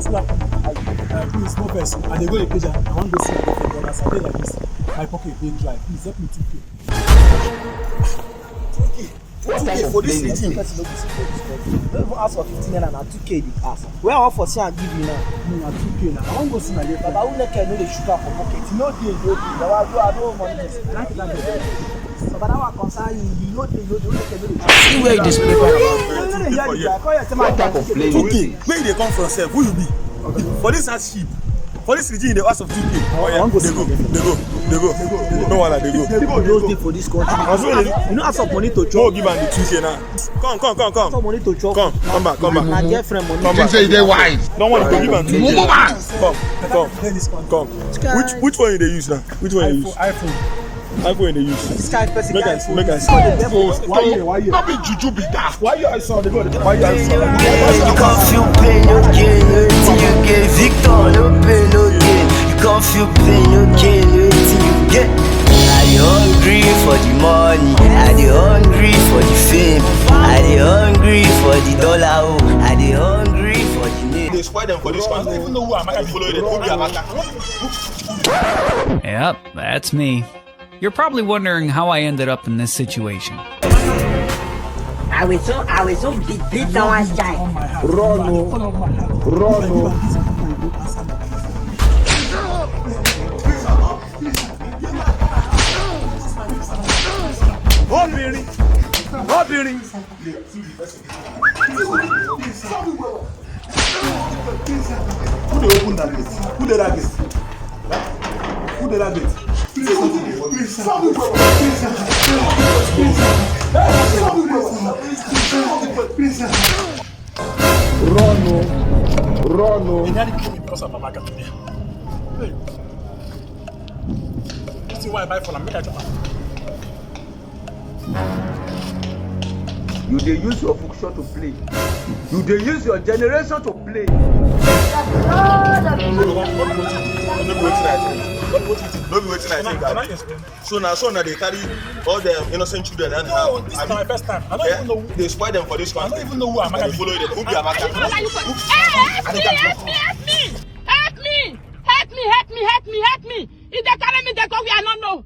Please, no person. And they go to the page. I want to go see my girlfriend. As I did like this, my pocket big dry. Please help me 2K. 2K for this meeting. Don't even ask for 15 naira and 2K the ask. Where I want for see and give you now? No, 2K now. I want to go see my girlfriend. But I won't know the sugar for pocket. No day, no day. I don't want this. I like that. But I want concern you. You know the See where this paper. 2K. Where they come from, sir? Who you be? For this as sheep. For this region, they ask of 2K. They go. No one like they go. People don't stay for this country. You know, ask for money to chop. No, give them the 2K now. Come. Ask for money to chop. Come back. My girlfriend money. You say they wise. Don't want to give them 2K. Come. Which one they use now? Which one they use? iPhone they use. This kind of person. Make I see. Why you? Not be juju be that. Why you saw the God? Why you saw? You can't feel pain, no gain, till you get victor, no pain, no gain. You can't feel pain, no gain, till you get. Are you hungry for the money? Are you hungry for the fame? Are you hungry for the dollar? Are you hungry for the name? They spoil them for this one. They even know who Amaka following them. Who be Amaka? Yep, that's me. You're probably wondering how I ended up in this situation. I was so beat someone's child. Run. Obìnrin. Who dey open that gate? Who did that gate? Who did that gate? Run. Because of Amaka today. Hey. See why I buy for Amaka. You dey use your function to play. You dey use your generation to play. No be waiting I think. So now they carry all the innocent children and this is my first time. I don't even know who they spoil them for this country. I don't even know who Amaka follow them. Who be Amaka? Help me! If they carry me, they go where I don't know.